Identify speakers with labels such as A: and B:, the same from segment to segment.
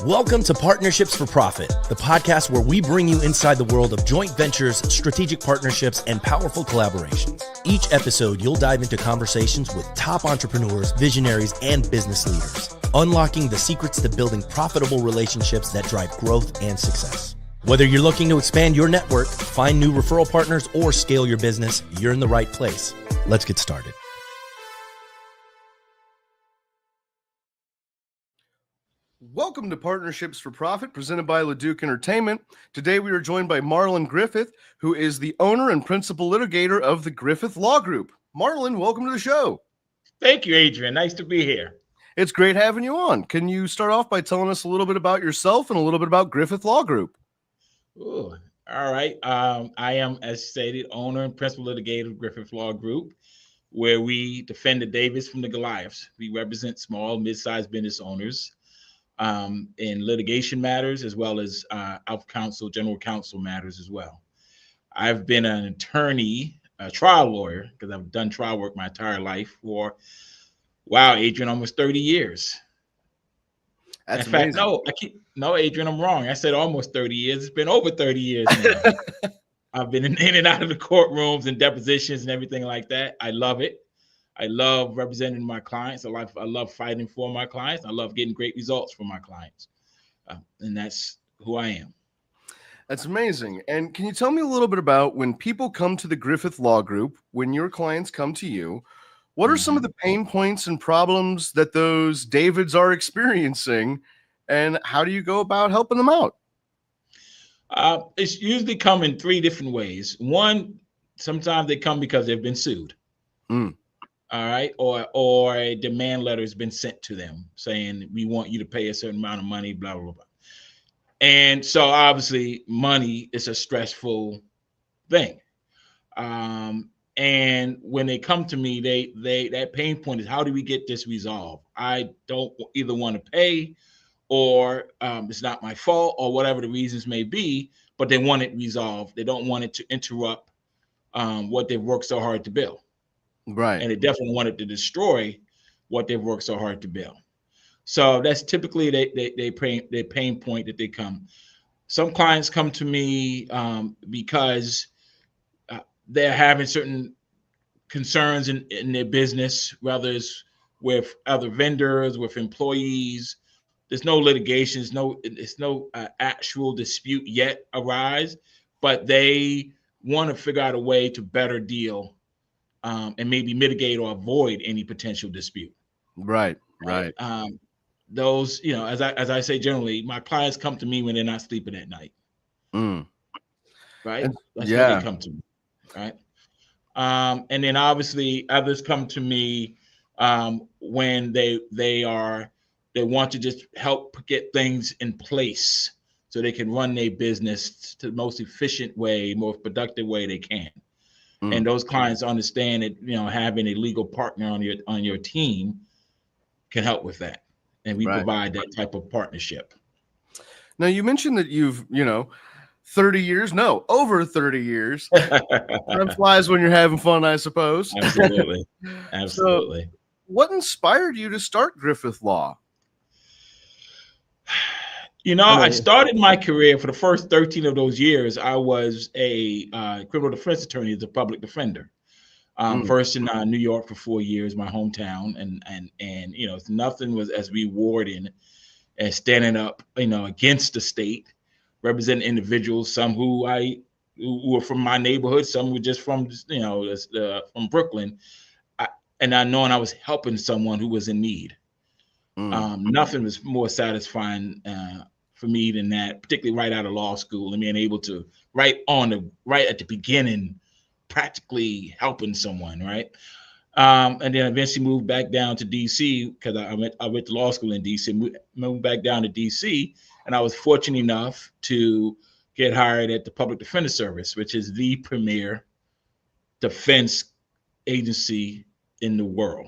A: Welcome to Partnerships for Profit, the podcast where we bring you inside the world of joint ventures, strategic partnerships, and powerful collaborations. Each episode, you'll dive into conversations with top entrepreneurs, visionaries, and business leaders, unlocking the secrets to building profitable relationships that drive growth and success. Whether you're looking to expand your network, find new referral partners, or scale your business, you're in the right place. Let's get started.
B: Welcome to Partnerships for Profit, presented by LeDuc Entertainment. Today we are joined by Marlon Griffith, who is the owner and principal litigator of the Griffith Law Group. Marlon, welcome to the show.
C: Thank you, Adrian. Nice to be here.
B: It's great having you on. Can you start off by telling us a little bit about yourself and a little bit about Griffith Law Group?
C: Ooh, all right. I am, as stated, owner and principal litigator of Griffith Law Group, where we defend the Davids from the Goliaths. We represent small, mid-sized business owners in litigation matters, as well as general counsel matters as well. I've been an attorney, a trial lawyer, because I've done trial work my entire life for, wow, Adrian, almost 30 years.
B: That's
C: in fact,
B: amazing.
C: No, Adrian, I'm wrong. I said almost 30 years. It's been over 30 years now. I've been in and out of the courtrooms and depositions and everything like that. I love it. I love representing my clients. I love fighting for my clients. I love getting great results for my clients. And that's who I am.
B: That's amazing. And can you tell me a little bit about when people come to the Griffith Law Group, when your clients come to you, what are some of the pain points and problems that those Davids are experiencing, and how do you go about helping them out?
C: It's usually come in three different ways. One, sometimes they come because they've been sued. All right, or a demand letter has been sent to them saying we want you to pay a certain amount of money, blah blah blah. And so obviously, money is a stressful thing. And when they come to me, they that pain point is, how do we get this resolved? I don't either want to pay, or it's not my fault, or whatever the reasons may be, but they want it resolved. They don't want it to interrupt what they've worked so hard to build.
B: Right.
C: And they definitely wanted to destroy what they've worked so hard to build. So that's typically they pain point that they come. Some clients come to me because they're having certain concerns in their business, whether it's with other vendors, with employees. There's no litigation, it's no actual dispute yet arise, but they want to figure out a way to better deal and maybe mitigate or avoid any potential dispute.
B: Right.
C: Those, as I say, generally, my clients come to me when they're not sleeping at night. Right. That's when they come to me. Right. And then obviously others come to me when they want to just help get things in place so they can run their business to the most efficient way, most productive way they can. And those clients understand that, having a legal partner on your team can help with that. And we provide that type of partnership.
B: Now, you mentioned that you've, over 30 years. Time flies when you're having fun, I suppose.
C: Absolutely.
B: So, what inspired you to start Griffith Law?
C: I started my career for the first 13 of those years. I was a criminal defense attorney as a public defender. First in New York for 4 years, my hometown, and nothing was as rewarding as standing up, against the state, representing individuals, some who were from my neighborhood, some were just from from Brooklyn, and I knowing I was helping someone who was in need. Nothing was more satisfying for me than that, particularly right out of law school and being able to right at the beginning, practically helping someone, right? And then eventually moved back down to DC because I went to law school in DC, moved back down to DC, and I was fortunate enough to get hired at the Public Defender Service, which is the premier defense agency in the world.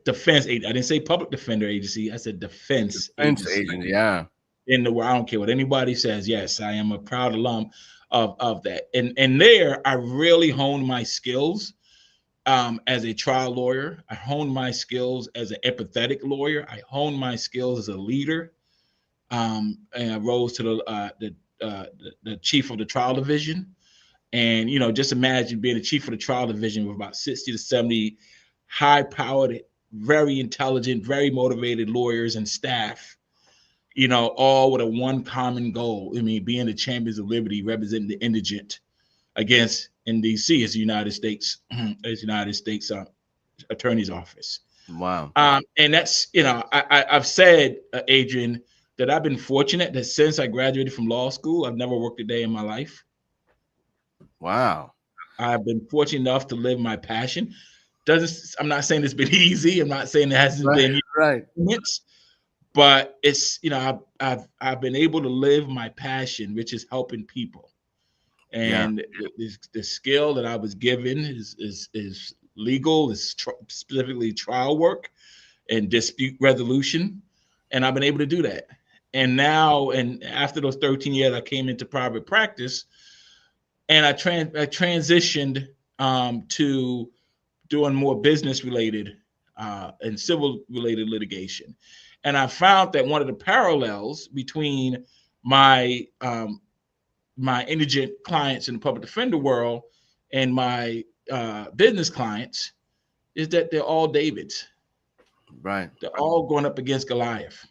C: Defense agency. I didn't say public defender agency. I said defense agency.
B: Yeah.
C: In the world, I don't care what anybody says. Yes, I am a proud alum of that. And there, I really honed my skills as a trial lawyer. I honed my skills as an empathetic lawyer. I honed my skills as a leader. And I rose to the chief of the trial division. And, just imagine being the chief of the trial division with about 60 to 70 high-powered, very intelligent, very motivated lawyers and staff, all with a one common goal. I mean, being the champions of liberty, representing the indigent against NDC as the United States Attorney's Office.
B: Wow.
C: And that's, I've said, Adrian, that I've been fortunate that since I graduated from law school, I've never worked a day in my life.
B: Wow. I've
C: been fortunate enough to live my passion. I'm not saying it's been easy. I'm not saying it hasn't been
B: right.
C: But it's, I've been able to live my passion, which is helping people. And the skill that I was given is legal, is specifically trial work and dispute resolution. And I've been able to do that. And now, and after those 13 years, I came into private practice, and I transitioned to doing more business related and civil related litigation. And I found that one of the parallels between my indigent clients in the public defender world and my business clients is that they're all Davids.
B: Right.
C: They're all going up against Goliath.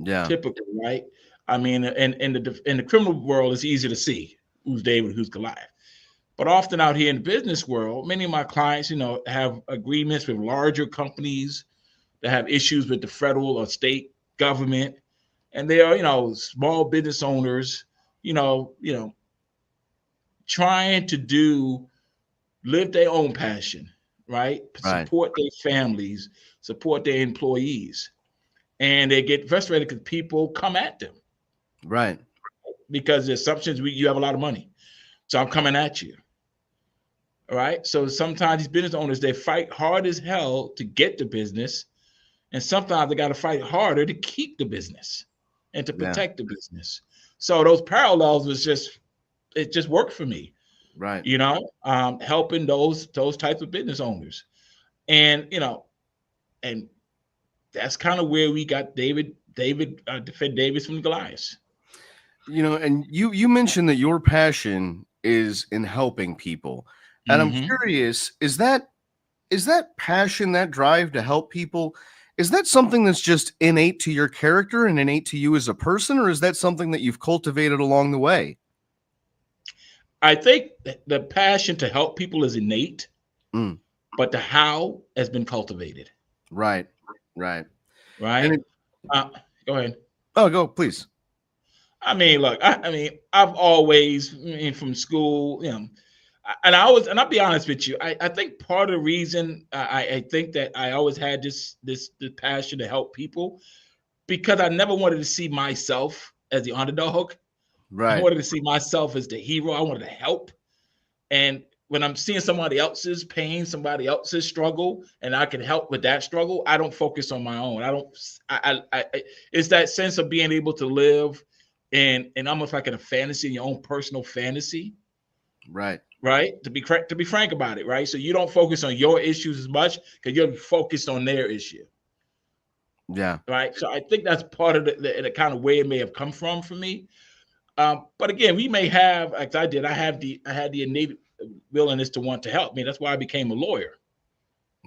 B: Yeah.
C: Typically, right? I mean, in the criminal world, it's easy to see who's David, who's Goliath. But often out here in the business world, many of my clients, have agreements with larger companies that have issues with the federal or state government, and they are, small business owners, trying to live their own passion, right? Support their families, support their employees. And they get frustrated because people come at them.
B: Right.
C: Because the assumption is you have a lot of money. So I'm coming at you. All right. So sometimes these business owners, they fight hard as hell to get the business. And sometimes they got to fight harder to keep the business and to protect the business. So those parallels it just worked for me.
B: Right.
C: Helping those types of business owners. And, and that's kind of where we got David defend Davis from Goliath.
B: And you mentioned that your passion is in helping people. And I'm curious, is that passion, that drive to help people, is that something that's just innate to your character and innate to you as a person, or is that something that you've cultivated along the way?
C: I think the passion to help people is innate, but the how has been cultivated.
B: Right.
C: Go ahead.
B: Oh, go, please.
C: I mean, look, I've always, from school, and I'll be honest with you. I think part of the reason I think that I always had this passion to help people, because I never wanted to see myself as the underdog.
B: Right.
C: I wanted to see myself as the hero. I wanted to help. And when I'm seeing somebody else's pain, somebody else's struggle, and I can help with that struggle, I don't focus on my own. It's that sense of being able to live in almost like in a fantasy, in your own personal fantasy.
B: Right.
C: To be frank about it, right? So you don't focus on your issues as much because you're focused on their issue.
B: Yeah.
C: Right. So I think that's part of the kind of way it may have come from for me. But again, we may have, like I did, I had the innate willingness to want to help me. That's why I became a lawyer.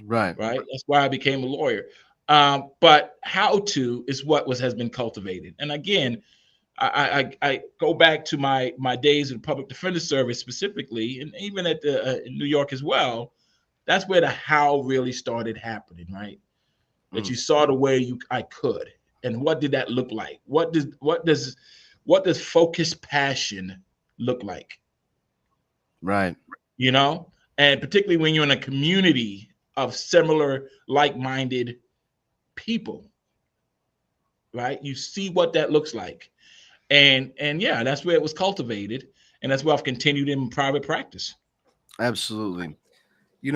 B: Right.
C: That's why I became a lawyer. But how to is what has been cultivated. And again, I go back to my days in the public defender service specifically, and even at in New York as well. That's where the how really started happening, right? That you saw the way I could, and what did that look like? What does focused passion look like?
B: Right.
C: And particularly when you're in a community of similar, like-minded people, right? You see what that looks like. And that's where it was cultivated. And that's where I've continued in private practice.
B: Absolutely. We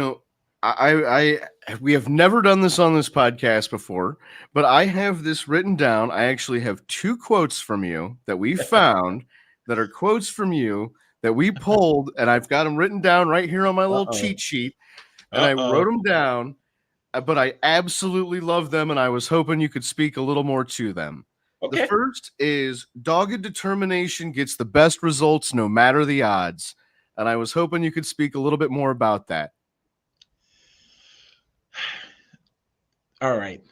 B: have never done this on this podcast before, but I have this written down. I actually have 2 quotes from you that we found that are quotes from you that we pulled, and I've got them written down right here on my little cheat sheet. and I wrote them down, but I absolutely love them, and I was hoping you could speak a little more to them.
C: Okay.
B: The first is dogged determination gets the best results no matter the odds. And I was hoping you could speak a little bit more about that.
C: All right.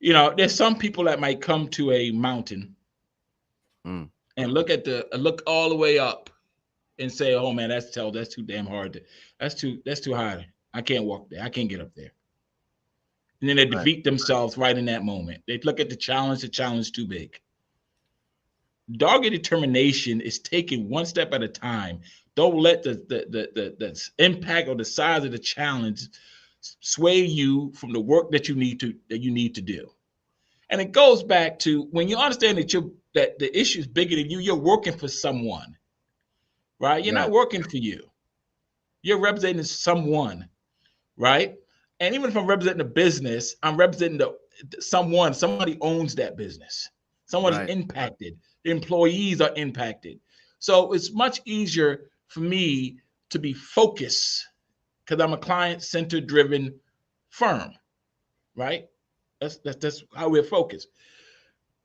C: You know, there's some people that might come to a mountain and look all the way up and say, "Oh man, that's too damn hard. That's too high. I can't walk there. I can't get up there." And then they defeat themselves right in that moment. They look at the challenge too big. Dogged determination is taking one step at a time. Don't let the impact or the size of the challenge sway you from the work that you need to do. And it goes back to when you understand that the issue is bigger than you, you're working for someone, right? You're not working for you. You're representing someone, right? And even if I'm representing a business, I'm representing somebody owns that business. Someone is impacted. The employees are impacted. So it's much easier for me to be focused because I'm a client-centered driven firm, right? That's how we're focused.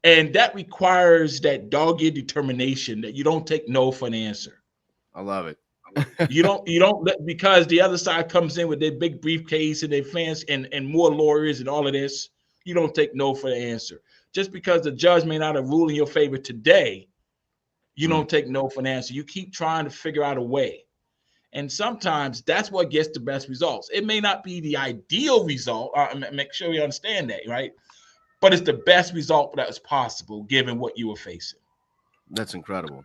C: And that requires that dogged determination that you don't take no for an answer.
B: I love it.
C: you don't let, because the other side comes in with their big briefcase and their fans and more lawyers and all of this. You don't take no for the answer. Just because the judge may not have ruled in your favor today, you don't take no for an answer. You keep trying to figure out a way. And sometimes that's what gets the best results. It may not be the ideal result. Make sure you understand that, right? But it's the best result that was possible given what you were facing.
B: That's incredible.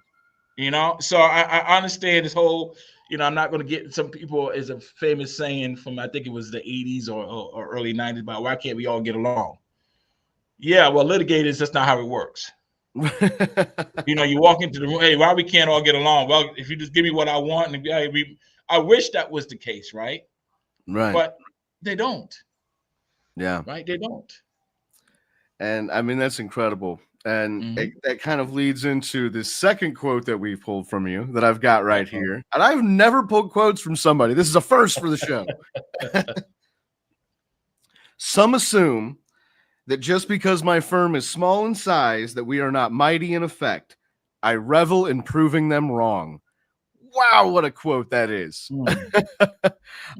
C: You know, so I understand this whole, I'm not going to get some people is a famous saying from, I think it was the 80s or early 90s about why can't we all get along? Yeah, well, litigators, that's not how it works. You walk into the room, hey, why we can't all get along? Well, if you just give me what I want, and I wish that was the case, right?
B: Right.
C: But they don't.
B: Yeah.
C: Right? They don't.
B: And I mean, that's incredible. And that kind of leads into the second quote that we pulled from you that I've got right here. And I've never pulled quotes from somebody. This is a first for the show. Some assume that just because my firm is small in size, that we are not mighty in effect. I revel in proving them wrong. Wow, what a quote that is.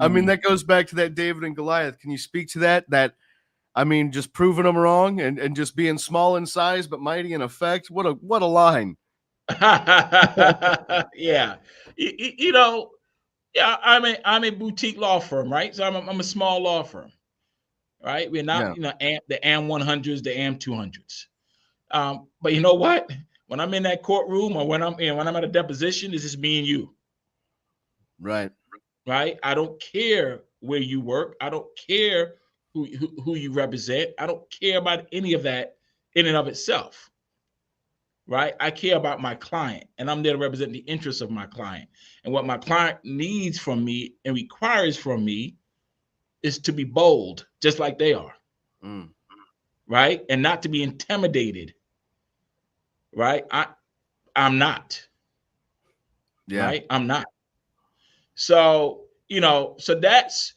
B: I mean, that goes back to that David and Goliath. Can you speak to that? I mean, just proving them wrong and just being small in size but mighty in effect. What a line.
C: Yeah. I'm a boutique law firm, right? So I'm a small law firm, right? We're not, the AM 100s, the AM 200s. But you know what? When I'm in that courtroom or when I'm at a deposition, it's just me and you.
B: Right.
C: Right. I don't care where you work. I don't care who you represent. I don't care about any of that in and of itself. Right. I care about my client, and I'm there to represent the interests of my client. And what my client needs from me and requires from me is to be bold, just like they are. Right. And not to be intimidated. Right. I'm not.
B: Yeah.
C: Right. I'm not. So, so that's,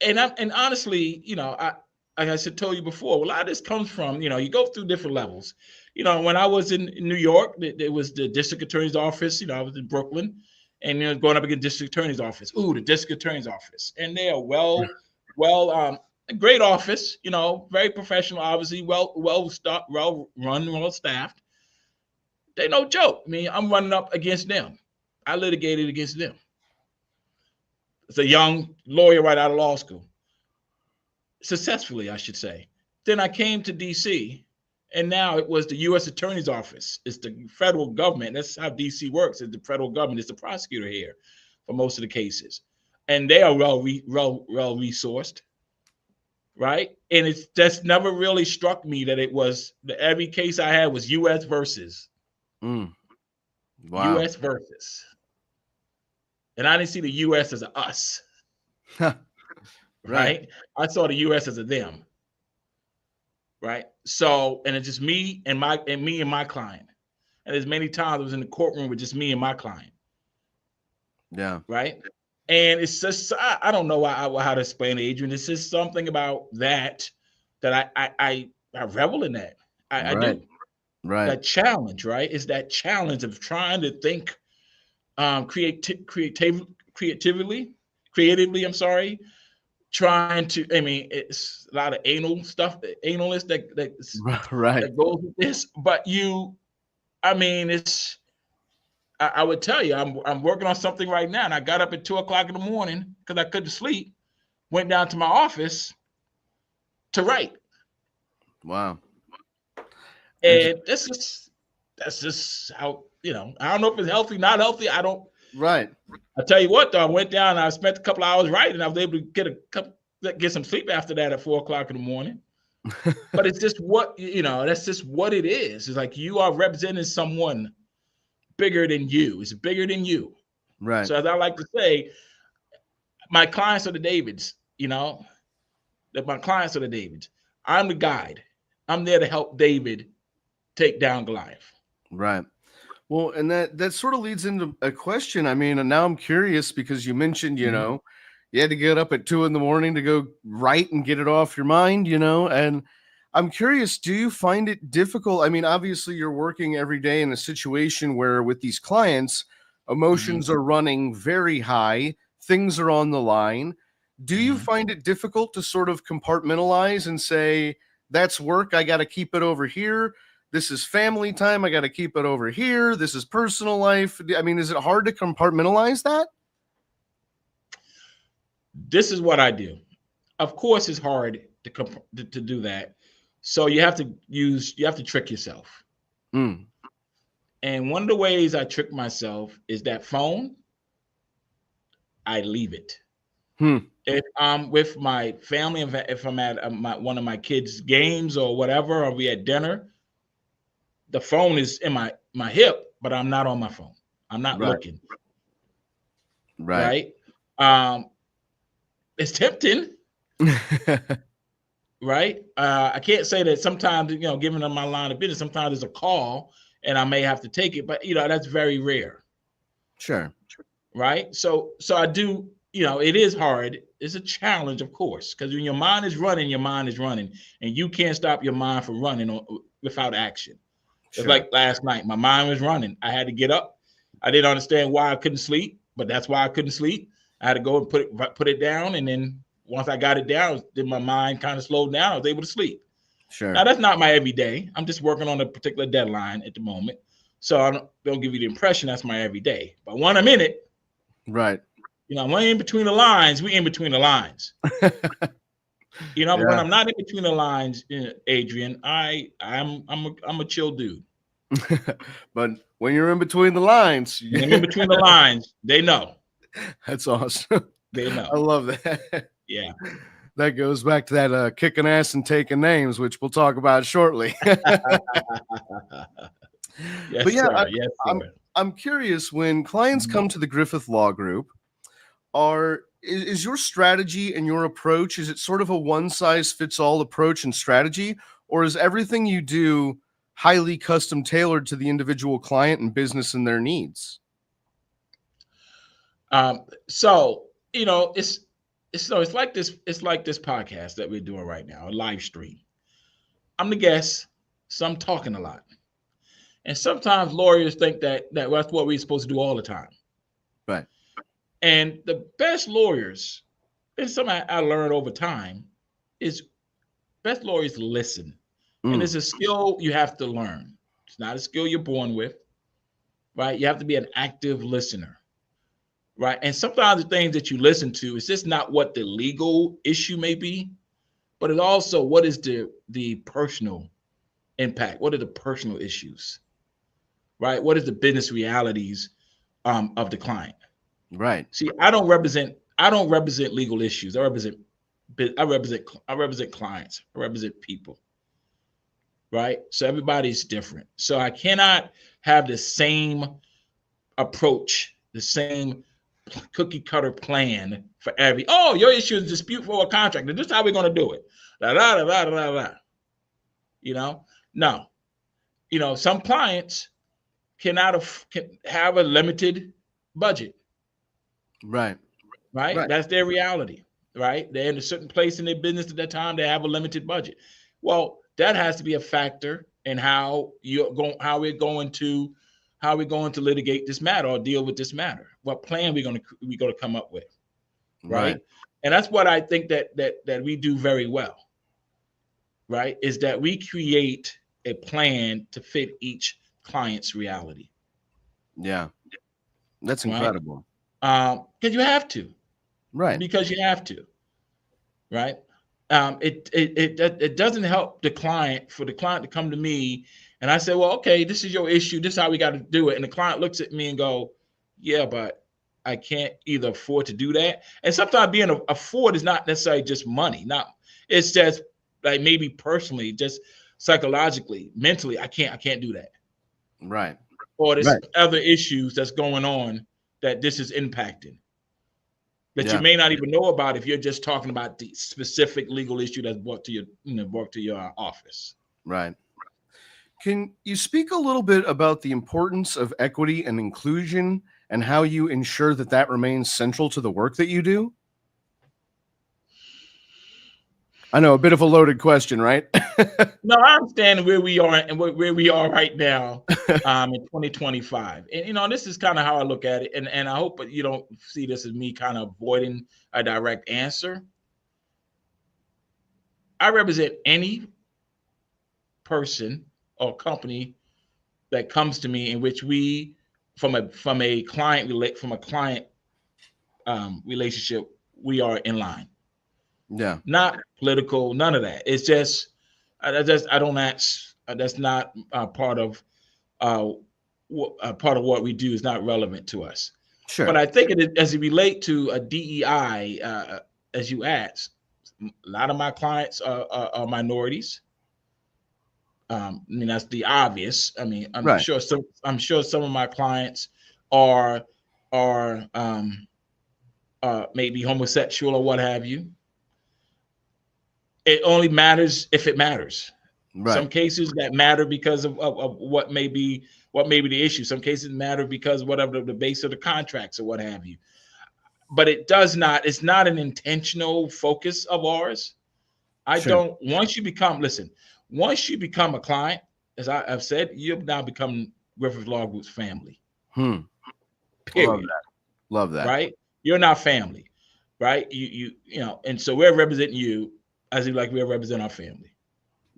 C: and honestly, like I told you before, a lot of this comes from, you go through different levels. When I was in New York, there was the district attorney's office. I was in Brooklyn, and going up against district attorney's office. Ooh, the district attorney's office, and they are a great office. Very professional, obviously, well run, well staffed. They no joke. I mean, I'm running up against them. I litigated against them. It's a young lawyer right out of law school. Successfully, I should say. Then I came to DC, and now it was the U.S. Attorney's Office. It's the federal government. That's how DC works. It's the federal government. It's the prosecutor here for most of the cases. And they are well resourced, right? And it's just never really struck me that it was, every case I had was U.S. versus.
B: Wow.
C: U.S. versus. And I didn't see the U.S. as a us. Right? I saw the U.S. as a them. Right? So, and it's just me and my client. And as many times I was in the courtroom with just me and my client.
B: Yeah.
C: Right? And it's just, I don't know how to explain it, Adrian. It's just something about that I revel in that. I do.
B: Right.
C: That challenge, right? It's that challenge of trying to think creatively. I'm sorry. Trying to, I mean, it's a lot of anal stuff, analist that goes with this. But I mean, I would tell you, I'm working on something right now, and I got up at 2:00 in the morning because I couldn't sleep. Went down to my office to write.
B: Wow.
C: And that's just how, I don't know if it's healthy, not healthy. I don't.
B: Right.
C: I tell you what, though, I went down. I spent a couple hours writing. I was able to get some sleep after that at 4:00 in the morning. But it's just that's just what it is. It's like you are representing someone bigger than you. It's bigger than you.
B: Right.
C: So as I like to say, my clients are the Davids, that my clients are the Davids. I'm the guide. I'm there to help David take down Goliath.
B: Right. Well, and that sort of leads into a question. I mean, and now I'm curious because you mentioned, you had to get up at 2 a.m. to go write and get it off your mind, and I'm curious, do you find it difficult? I mean, obviously you're working every day in a situation where with these clients, emotions are running very high, things are on the line. Do you find it difficult to sort of compartmentalize and say, that's work, I got to keep it over here. This is family time, I got to keep it over here. This is personal life. I mean, is it hard to compartmentalize that?
C: This is what I do. Of course, it's hard to do that. So you have to trick yourself. And one of the ways I trick myself is that phone, I leave it. If I'm with my family, if I'm at one of my kids' games or whatever, or we at dinner, the phone is in my hip, but I'm not on my phone. I'm not looking. Right. It's tempting. Right. I can't say that sometimes, given them my line of business, sometimes there's a call and I may have to take it, but that's very rare.
B: Sure.
C: Right. So I do, it is hard. It's a challenge, of course, because when your mind is running, and you can't stop your mind from running without action. It's like last night, my mind was running. I had to get up. I didn't understand why I couldn't sleep, but that's why I couldn't sleep. I had to go and put it down, and then once I got it down, then my mind kind of slowed down. I was able to sleep.
B: Sure.
C: Now, that's not my everyday. I'm just working on a particular deadline at the moment. So I don't give you the impression that's my everyday. But when I'm in it,
B: right.
C: When in between the lines, we in between the lines. But when I'm not in between the lines, Adrian, I'm a chill dude.
B: But when you're in between the lines,
C: they know.
B: That's awesome.
C: They know.
B: I love that.
C: Yeah.
B: That goes back to that kicking ass and taking names, which we'll talk about shortly.
C: Yes,
B: but yeah,
C: sir.
B: I'm curious, when clients come to the Griffith Law Group, is your strategy and your approach, is it sort of a one-size-fits-all approach and strategy, or is everything you do highly custom tailored to the individual client and business and their needs?
C: So it's like this podcast that we're doing right now, a live stream. I'm the guest, so I'm talking a lot. And sometimes lawyers think that that's what we're supposed to do all the time.
B: Right.
C: And the best lawyers, and something I learned over time, is best lawyers listen. And it's a skill you have to learn. It's not a skill you're born with, right? You have to be an active listener, right? And sometimes the things that you listen to, it's just not what the legal issue may be, but it's also what is the personal impact? What are the personal issues, right? What is the business realities of the client?
B: Right.
C: See, I don't represent legal issues. I represent clients. I represent people. Right? So everybody's different. So I cannot have the same approach, the same cookie cutter plan for your issue is dispute for a contract. This is how we're going to do it. No. Some clients can have a limited budget.
B: Right.
C: right? That's their reality, right? They're in a certain place in their business at that time. They have a limited budget. Well, that has to be a factor in how we're going to litigate this matter or deal with this matter. What plan we're going to come up with, right? And that's what I think that we do very well, right? Is that we create a plan to fit each client's reality.
B: Yeah, that's incredible.
C: Because you have to,
B: right?
C: Because you have to, right? It doesn't help the client for the client to come to me and I say, well, okay, this is your issue. This is how we got to do it. And the client looks at me and go, yeah, but I can't either afford to do that. And sometimes being afford is not necessarily just money. It's just like maybe personally, just psychologically, mentally, I can't do that.
B: Right.
C: Or there's other issues that's going on that this is impacting that you may not even know about if you're just talking about the specific legal issue that's brought to your office.
B: Right. Can you speak a little bit about the importance of equity and inclusion and how you ensure that remains central to the work that you do? I know, a bit of a loaded question, right?
C: No, I understand where we are and where we are right now in 2025. And, this is kind of how I look at it. And I hope you don't see this as me kind of avoiding a direct answer. I represent any person or company that comes to me in which we, from a client relationship, we are in line.
B: Yeah.
C: Not political, none of that. It's just, I don't ask. That's not part of what we do. Is not relevant to us.
B: Sure.
C: But I think as it relates to a DEI, as you asked, a lot of my clients are minorities. That's the obvious. I'm sure some of my clients are maybe homosexual or what have you. It only matters if it matters. Right. Some cases that matter because of what may be the issue. Some cases matter because whatever the base of the contracts or what have you. But it's not an intentional focus of ours. Once you become a client, as I've said, you've now become Griffith Law Group's family.
B: Period. Love that.
C: Right? You're not family, right? You know, and so we're representing you as if like we represent our family.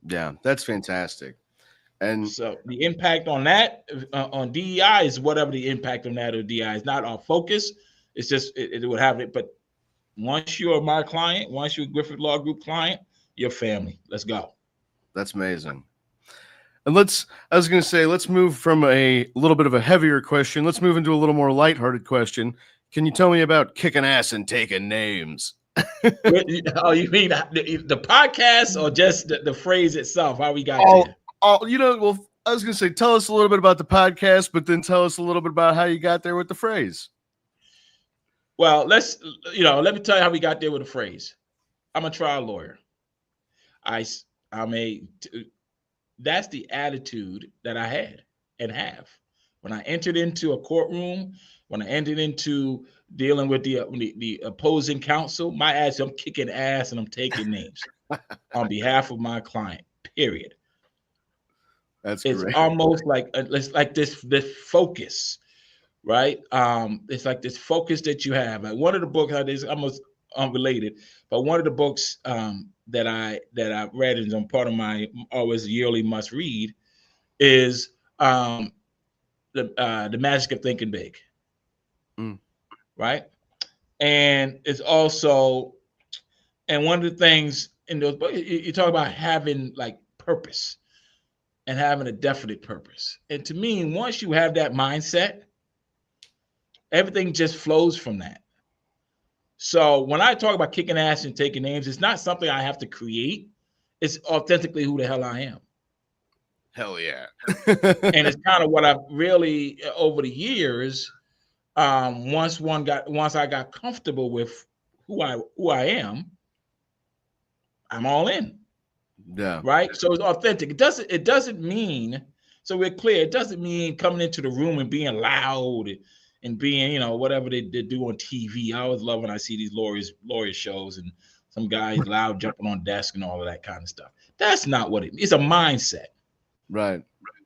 B: Yeah, that's fantastic. And
C: so the impact on that on DEI is whatever the impact on that or DEI is not our focus. It's just it would have it. But once you're my client, once you're a Griffith Law Group client, you're family. Let's go.
B: That's amazing. And let's move from a little bit of a heavier question. Let's move into a little more lighthearted question. Can you tell me about kicking ass and taking names?
C: Oh, you mean the podcast or just the phrase itself? How we got there?
B: Well, I was going to say, tell us a little bit about the podcast, but then tell us a little bit about how you got there with the phrase.
C: Well, let me tell you how we got there with the phrase. I'm a trial lawyer. That's the attitude that I had and have. When I entered into a courtroom, when I entered into dealing with the opposing counsel, my attitude, I'm kicking ass and I'm taking names on behalf of my client, period.
B: That's
C: it's
B: great.
C: Almost like it's like this focus, right? It's like this focus that you have. Like one of the books, is almost unrelated, but one of the books that I read and I'm part of my always yearly must read is the Magic of Thinking Big. Right. And it's also, and one of the things in those books, you talk about having like purpose and having a definite purpose. And to me, once you have that mindset, everything just flows from that. So when I talk about kicking ass and taking names, it's not something I have to create. It's authentically who the hell I am.
B: Hell yeah.
C: And it's kind of what I've really, over the years, once I got comfortable with who I am, I'm all in.
B: Yeah.
C: Right. So it's authentic. It doesn't mean, so we're clear, it doesn't mean coming into the room and being loud and being, whatever they do on TV. I always love when I see these lawyer shows and some guys loud jumping on desk and all of that kind of stuff. That's not what it's a mindset.
B: Right.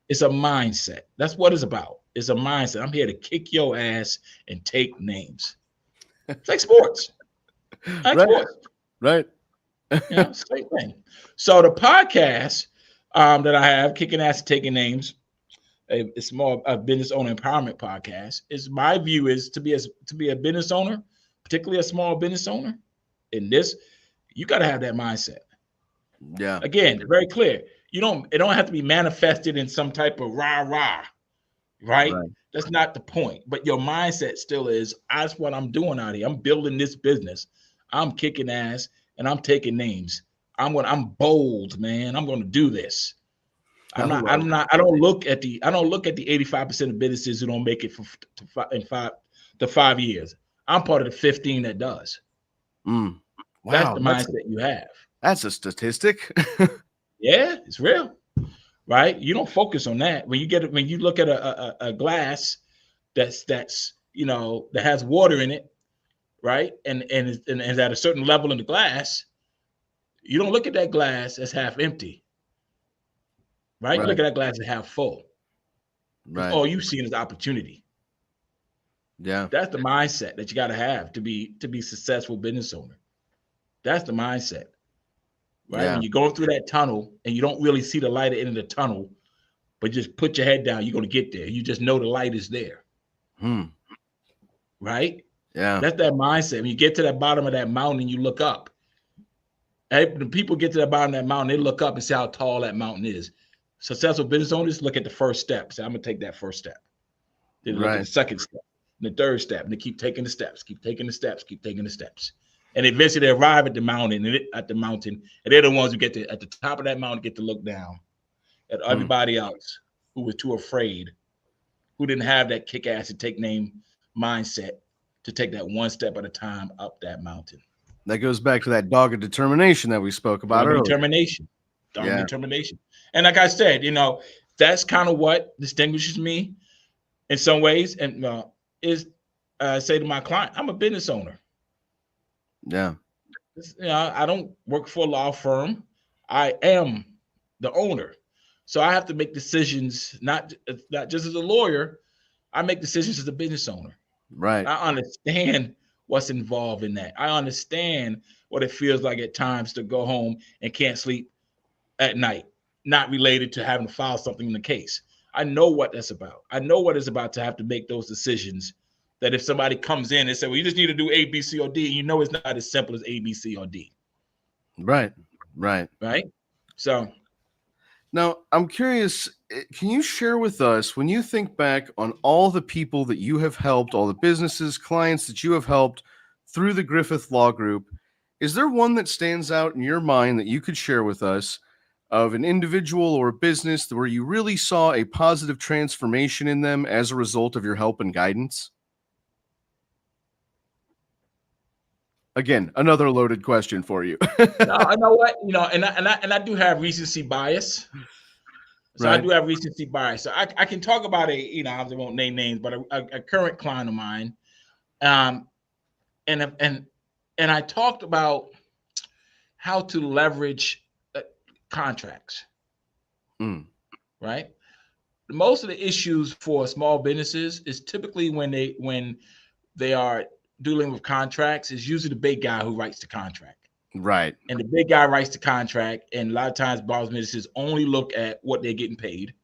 C: It's a mindset. That's what it's about. It's a mindset. I'm here to kick your ass and take names. It's like sports.
B: Right.
C: Same thing. So the podcast that I have, Kicking Ass and Taking Names, a small business owner empowerment podcast, is my view is to be a business owner, particularly a small business owner. In this, you got to have that mindset.
B: Yeah.
C: Again, very clear. It don't have to be manifested in some type of rah-rah, right? That's not the point. But your mindset still is, that's what I'm doing out here. I'm building this business. I'm kicking ass and I'm taking names. I'm bold, man. I'm going to do this. I don't look at the 85% of businesses who don't make it to 5 years. I'm part of the 15 that does.
B: Wow,
C: that's the mindset you have.
B: That's a statistic.
C: Yeah, it's real, right? You don't focus on that. When you look at a glass that has water in it, right? And is at a certain level in the glass, you don't look at that glass as half empty, right? You look at that glass as half full. Right. All you've seen is opportunity.
B: Yeah.
C: That's the mindset that you got to have to be successful business owner. That's the mindset. Right. Yeah. When you're going through that tunnel and you don't really see the light at the end of the tunnel, but just put your head down, you're going to get there. You just know the light is there. Right.
B: Yeah.
C: That's that mindset. When you get to the bottom of that mountain and you look up, the people get to the bottom of that mountain, they look up and see how tall that mountain is. Successful business owners look at the first step. Say, I'm going to take that first step. They look at the second step, and the third step, and they keep taking the steps, keep taking the steps. And eventually they arrive at the mountain, and they're the ones who get at the top of that mountain, get to look down at everybody else who was too afraid, who didn't have that kick ass and take name mindset to take that one step at a time up that mountain.
B: That goes back to that dogged determination that we spoke about earlier.
C: Determination. And like I said, that's kind of what distinguishes me in some ways. And is say to my client, I'm a business owner.
B: Yeah.
C: I don't work for a law firm. I am the owner. So I have to make decisions, not just as a lawyer. I make decisions as a business owner.
B: Right.
C: I understand what's involved in that. I understand what it feels like at times to go home and can't sleep at night, not related to having to file something in the case. I know what that's about. I know what it's about to have to make those decisions. That if somebody comes in and say, well, you just need to do A, B, C, or D, it's not as simple as A, B, C, or D.
B: Right.
C: So
B: now I'm curious, can you share with us, when you think back on all the people that you have helped, all the businesses, clients that you have helped through the Griffith Law Group, is there one that stands out in your mind that you could share with us of an individual or a business where you really saw a positive transformation in them as a result of your help and guidance? Again, another loaded question for you.
C: No, I know what, and I do have recency bias. So right. I do have recency bias. So I can talk about I won't name names, but a current client of mine. And I talked about how to leverage contracts. Right? Most of the issues for small businesses is typically when they are dealing with contracts, is usually the big guy who writes the contract.
B: Right.
C: And the big guy writes the contract, and a lot of times small businesses only look at what they're getting paid,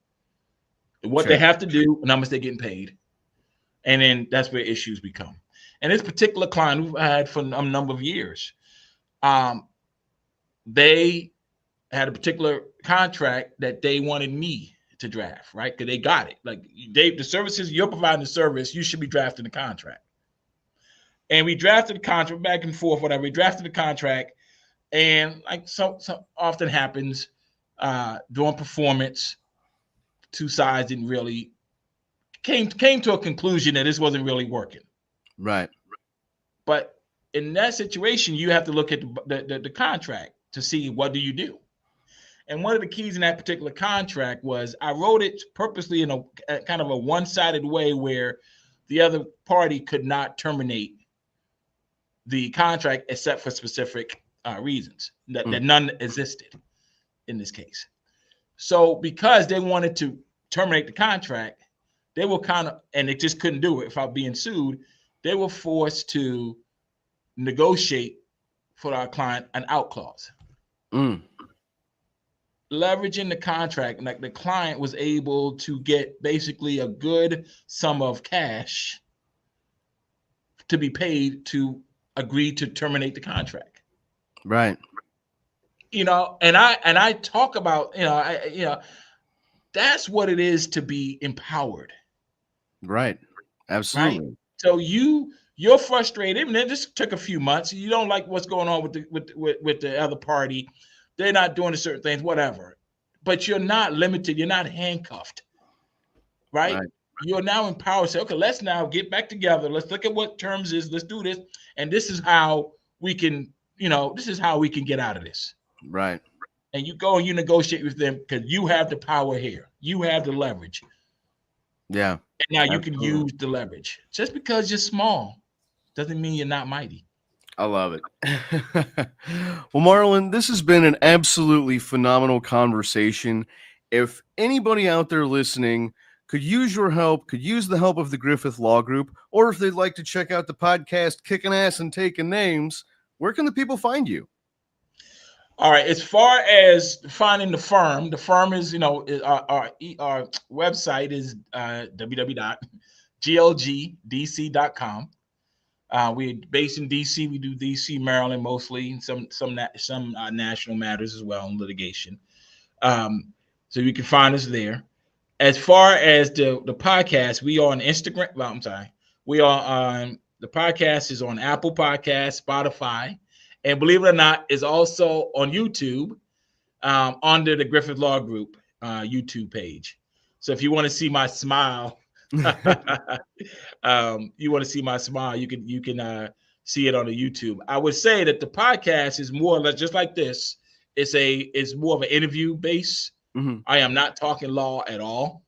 C: what they have to do, and how much they're getting paid. And then that's where issues become. And this particular client we've had for a number of years, they had a particular contract that they wanted me to draft, right? Because they got it. Like, Dave, the services, you're providing the service, you should be drafting the contract. And we drafted the contract back and forth, whatever. We drafted the contract, and like so often happens during performance, two sides didn't really came to a conclusion that this wasn't really working.
B: Right.
C: But in that situation, you have to look at the contract to see what do you do. And one of the keys in that particular contract was I wrote it purposely in a kind of a one-sided way where the other party could not terminate the contract except for specific reasons that none existed in this case. So because they wanted to terminate the contract, they were and they just couldn't do it without being sued. They were forced to negotiate for our client an out clause. Leveraging the contract, like the client was able to get basically a good sum of cash to be paid to agree to terminate the contract.
B: Right.
C: And I talk about, that's what it is to be empowered.
B: Right. Absolutely.
C: Right? So you're frustrated, and it just took a few months. You don't like what's going on with the other party. They're not doing certain things, whatever. But you're not limited. You're not handcuffed. Right? You're now empowered. Say, okay, let's now get back together. Let's look at what terms is. Let's do this. And this is how we can, this is how we can get out of this.
B: Right.
C: And you go and you negotiate with them because you have the power here. You have the leverage.
B: Yeah.
C: And now you can use the leverage. Just because you're small doesn't mean you're not mighty.
B: I love it. Well, Marlon, this has been an absolutely phenomenal conversation. If anybody out there listening could use your help, could use the help of the Griffith Law Group, or if they'd like to check out the podcast Kicking Ass and Taking Names, where can the people find you?
C: All right. As far as finding the firm is, our website is www.glgdc.com. We're based in DC. We do DC, Maryland mostly, and some national matters as well in litigation. So you can find us there. As far as the podcast, we are on Instagram. Well, I'm sorry. We are on the podcast is on Apple Podcasts, Spotify, and believe it or not, is also on YouTube under the Griffith Law Group YouTube page. So if you want to see my smile, you want to see my smile, you can see it on the YouTube. I would say that the podcast is more or less just like this. It's more of an interview base. I am not talking law at all.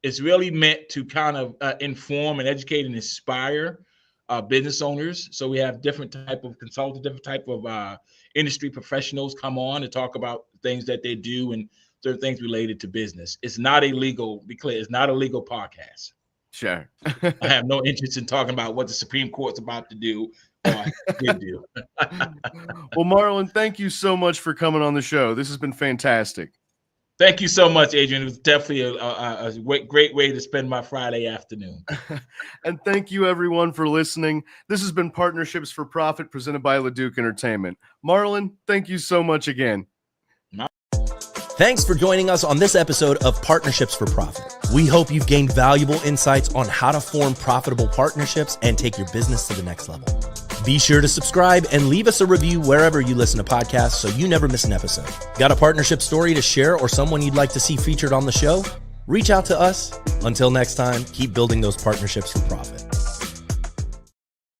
C: It's really meant to kind of inform and educate and inspire business owners. So we have different type of consultants, different type of industry professionals come on to talk about things that they do and certain things related to business. It's not a legal, be clear, it's not a legal podcast.
B: Sure.
C: I have no interest in talking about what the Supreme Court's about to do or I did do.
B: Well, Marlon, thank you so much for coming on the show. This has been fantastic.
C: Thank you so much, Adrian. It was definitely a great way to spend my Friday afternoon.
B: And thank you, everyone, for listening. This has been Partnerships for Profit presented by LeDuc Entertainment. Marlon, thank you so much again.
A: Thanks for joining us on this episode of Partnerships for Profit. We hope you've gained valuable insights on how to form profitable partnerships and take your business to the next level. Be sure to subscribe and leave us a review wherever you listen to podcasts so you never miss an episode. Got a partnership story to share or someone you'd like to see featured on the show? Reach out to us. Until next time, keep building those partnerships for profit.